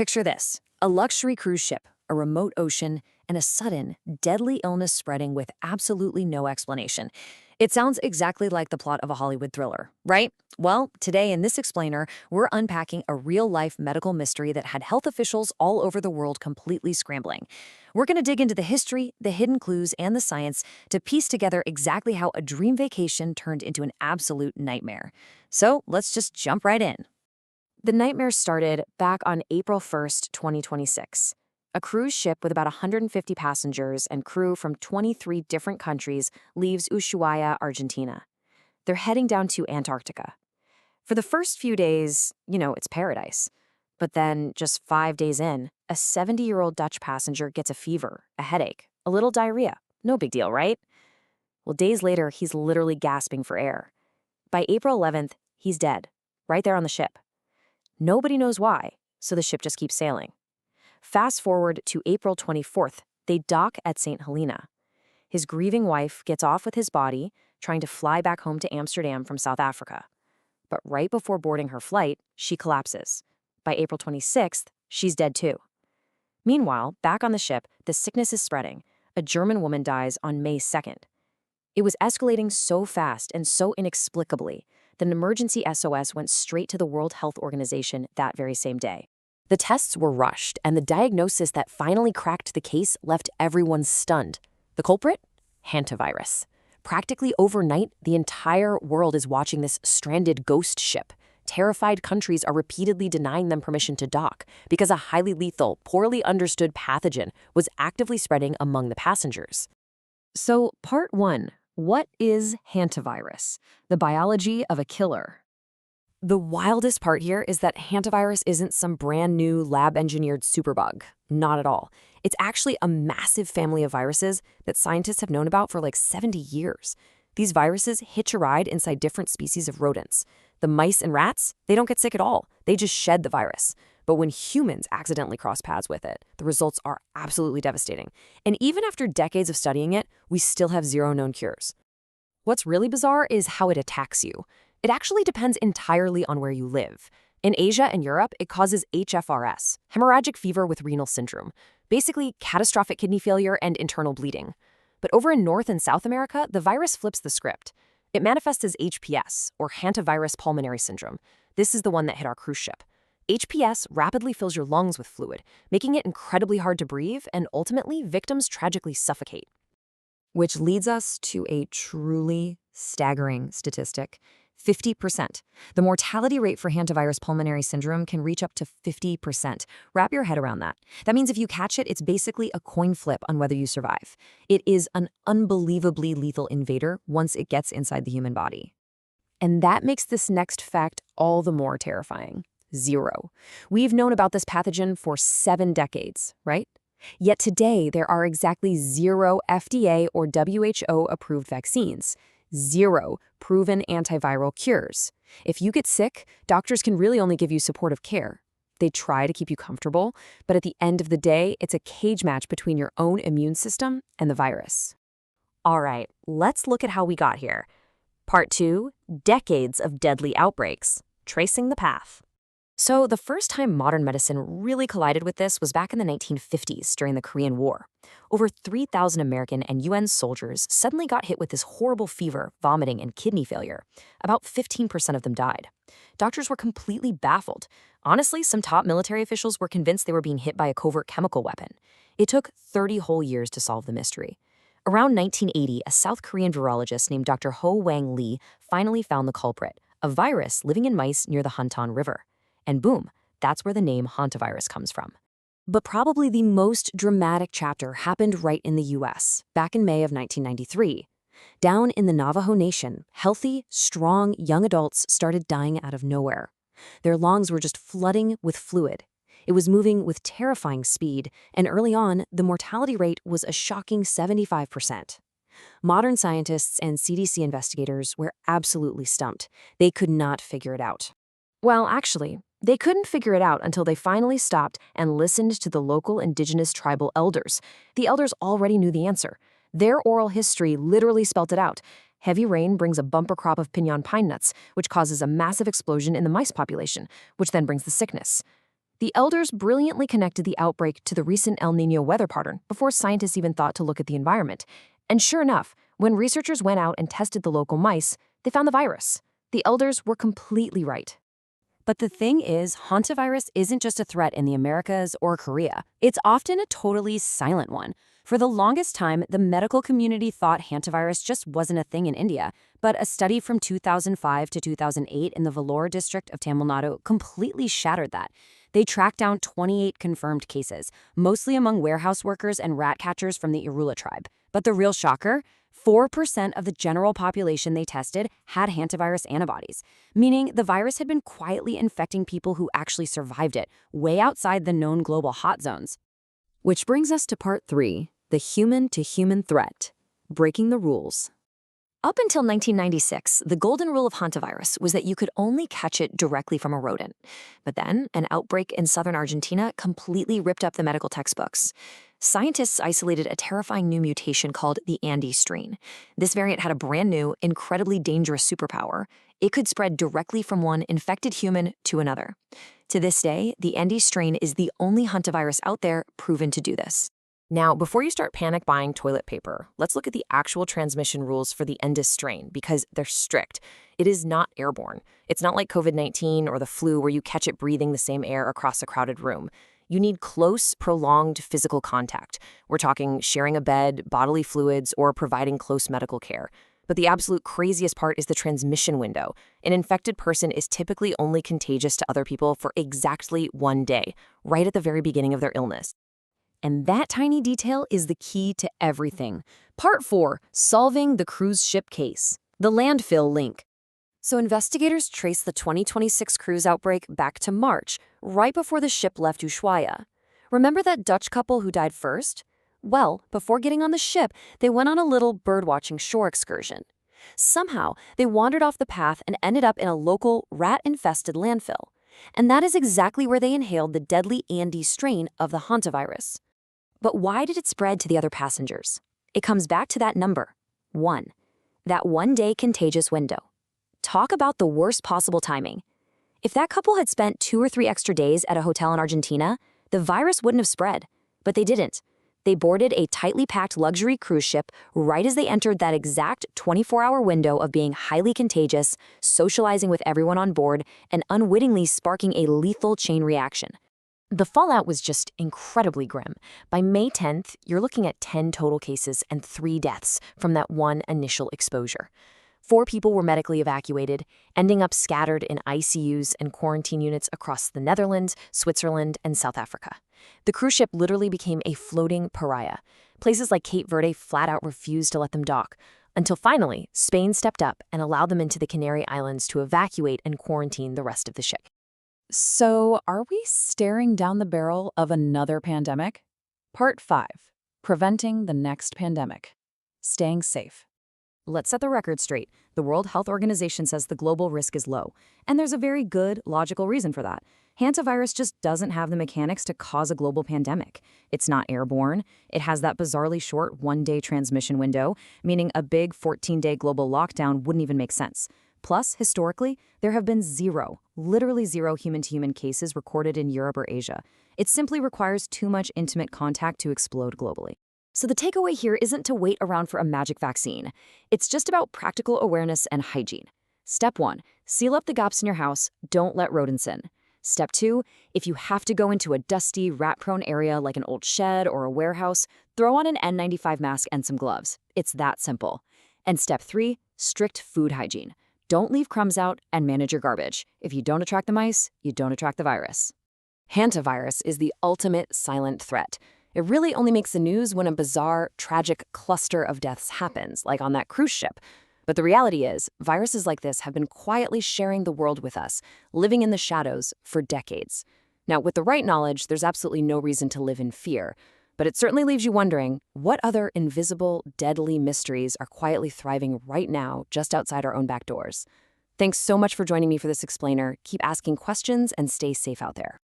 Picture this: a luxury cruise ship, a remote ocean, and a sudden, deadly illness spreading with absolutely no explanation. It sounds exactly like the plot of a Hollywood thriller, right? Well, today in this explainer, we're unpacking a real-life medical mystery that had health officials all over the world completely scrambling. We're going to dig into the history, the hidden clues, and the science to piece together exactly how a dream vacation turned into an absolute nightmare. So let's just jump right in. The nightmare started back on April 1st, 2026. A cruise ship with about 150 passengers and crew from 23 different countries leaves Ushuaia, Argentina. They're heading down to Antarctica. For the first few days, it's paradise. But then, just 5 days in, a 70-year-old Dutch passenger gets a fever, a headache, a little diarrhea. No big deal, right? Well, days later, he's literally gasping for air. By April 11th, he's dead, right there on the ship. Nobody knows why, so the ship just keeps sailing. Fast forward to April 24th, they dock at St. Helena. His grieving wife gets off with his body, trying to fly back home to Amsterdam from South Africa. But right before boarding her flight, she collapses. By April 26th, she's dead too. Meanwhile, back on the ship, the sickness is spreading. A German woman dies on May 2nd. It was escalating so fast and so inexplicably that an emergency SOS went straight to the World Health Organization that very same day. The tests were rushed, and the diagnosis that finally cracked the case left everyone stunned. The culprit? Hantavirus. Practically overnight, the entire world is watching this stranded ghost ship. Terrified countries are repeatedly denying them permission to dock because a highly lethal, poorly understood pathogen was actively spreading among the passengers. So, part 1. What is hantavirus? The biology of a killer. The wildest part here is that hantavirus isn't some brand new lab-engineered superbug. Not at all. It's actually a massive family of viruses that scientists have known about for like 70 years. These viruses hitch a ride inside different species of rodents. The mice and rats, they don't get sick at all. They just shed the virus. But when humans accidentally cross paths with it, the results are absolutely devastating. And even after decades of studying it, we still have zero known cures. What's really bizarre is how it attacks you. It actually depends entirely on where you live. In Asia and Europe, it causes HFRS, hemorrhagic fever with renal syndrome, basically catastrophic kidney failure and internal bleeding. But over in North and South America, the virus flips the script. It manifests as HPS, or hantavirus pulmonary syndrome. This is the one that hit our cruise ship. HPS rapidly fills your lungs with fluid, making it incredibly hard to breathe, and ultimately, victims tragically suffocate. Which leads us to a truly staggering statistic. 50%. The mortality rate for hantavirus pulmonary syndrome can reach up to 50%. Wrap your head around that. That means if you catch it, it's basically a coin flip on whether you survive. It is an unbelievably lethal invader once it gets inside the human body. And that makes this next fact all the more terrifying. 0. We've known about this pathogen for 7 decades, right? Yet today, there are exactly 0 FDA or WHO-approved vaccines. 0 proven antiviral cures. If you get sick, doctors can really only give you supportive care. They try to keep you comfortable, but at the end of the day, it's a cage match between your own immune system and the virus. All right, let's look at how we got here. Part 2, decades of deadly outbreaks, tracing the path. So the first time modern medicine really collided with this was back in the 1950s during the Korean War. Over 3,000 American and UN soldiers suddenly got hit with this horrible fever, vomiting, and kidney failure. About 15% of them died. Doctors were completely baffled. Honestly, some top military officials were convinced they were being hit by a covert chemical weapon. It took 30 whole years to solve the mystery. Around 1980, a South Korean virologist named Dr. Wang Lee finally found the culprit, a virus living in mice near the Hantan River. And boom, that's where the name Hantavirus comes from. But probably the most dramatic chapter happened right in the US, back in May of 1993. Down in the Navajo Nation, healthy, strong young adults started dying out of nowhere. Their lungs were just flooding with fluid. It was moving with terrifying speed, and early on, the mortality rate was a shocking 75%. Modern scientists and CDC investigators were absolutely stumped. They could not figure it out. Well, actually, they couldn't figure it out until they finally stopped and listened to the local indigenous tribal elders. The elders already knew the answer. Their oral history literally spelt it out. Heavy rain brings a bumper crop of piñon pine nuts, which causes a massive explosion in the mice population, which then brings the sickness. The elders brilliantly connected the outbreak to the recent El Niño weather pattern before scientists even thought to look at the environment. And sure enough, when researchers went out and tested the local mice, they found the virus. The elders were completely right. But the thing is, hantavirus isn't just a threat in the Americas or Korea. It's often a totally silent one. For the longest time, the medical community thought hantavirus just wasn't a thing in India. But a study from 2005 to 2008 in the Vellore district of Tamil Nadu completely shattered that. They tracked down 28 confirmed cases, mostly among warehouse workers and rat catchers from the Irula tribe. But the real shocker? 4% of the general population they tested had hantavirus antibodies, meaning the virus had been quietly infecting people who actually survived it, way outside the known global hot zones. Which brings us to part 3, the human-to-human threat, breaking the rules. Up until 1996, the golden rule of hantavirus was that you could only catch it directly from a rodent. But then, an outbreak in southern Argentina completely ripped up the medical textbooks. Scientists isolated a terrifying new mutation called the Andes strain. This variant had a brand new, incredibly dangerous superpower. It could spread directly from one infected human to another. To this day, the Andes strain is the only hantavirus out there proven to do this. Now, before you start panic buying toilet paper, let's look at the actual transmission rules for the Andes strain because they're strict. It is not airborne. It's not like COVID-19 or the flu where you catch it breathing the same air across a crowded room. You need close, prolonged physical contact. We're talking sharing a bed, bodily fluids, or providing close medical care. But the absolute craziest part is the transmission window. An infected person is typically only contagious to other people for exactly 1 day, right at the very beginning of their illness. And that tiny detail is the key to everything. Part 4, solving the cruise ship case. The landfill link. So investigators traced the 2026 cruise outbreak back to March, right before the ship left Ushuaia. Remember that Dutch couple who died first? Well, before getting on the ship, they went on a little birdwatching shore excursion. Somehow, they wandered off the path and ended up in a local rat-infested landfill. And that is exactly where they inhaled the deadly Andes strain of the hantavirus. But why did it spread to the other passengers? It comes back to that number, 1. That 1-day contagious window. Talk about the worst possible timing. If that couple had spent 2 or 3 extra days at a hotel in Argentina, the virus wouldn't have spread. But they didn't. They boarded a tightly packed luxury cruise ship right as they entered that exact 24-hour window of being highly contagious, socializing with everyone on board, and unwittingly sparking a lethal chain reaction. The fallout was just incredibly grim. By May 10th, you're looking at 10 total cases and 3 deaths from that one initial exposure. 4 people were medically evacuated, ending up scattered in ICUs and quarantine units across the Netherlands, Switzerland, and South Africa. The cruise ship literally became a floating pariah. Places like Cape Verde flat out refused to let them dock, until finally, Spain stepped up and allowed them into the Canary Islands to evacuate and quarantine the rest of the ship. So, are we staring down the barrel of another pandemic? Part 5. Preventing the next pandemic. Staying safe. Let's set the record straight. The World Health Organization says the global risk is low, and there's a very good, logical reason for that. Hantavirus just doesn't have the mechanics to cause a global pandemic. It's not airborne. It has that bizarrely short 1-day transmission window, meaning a big 14-day global lockdown wouldn't even make sense. Plus, historically, there have been literally zero human-to-human cases recorded in Europe or Asia. It simply requires too much intimate contact to explode globally. So the takeaway here isn't to wait around for a magic vaccine. It's just about practical awareness and hygiene. Step 1, seal up the gaps in your house. Don't let rodents in. Step 2, if you have to go into a dusty, rat-prone area like an old shed or a warehouse, throw on an N95 mask and some gloves. It's that simple. And step 3, strict food hygiene. Don't leave crumbs out and manage your garbage. If you don't attract the mice, you don't attract the virus. Hantavirus is the ultimate silent threat. It really only makes the news when a bizarre, tragic cluster of deaths happens, like on that cruise ship. But the reality is, viruses like this have been quietly sharing the world with us, living in the shadows for decades. Now, with the right knowledge, there's absolutely no reason to live in fear. But it certainly leaves you wondering, what other invisible, deadly mysteries are quietly thriving right now just outside our own back doors? Thanks so much for joining me for this explainer. Keep asking questions and stay safe out there.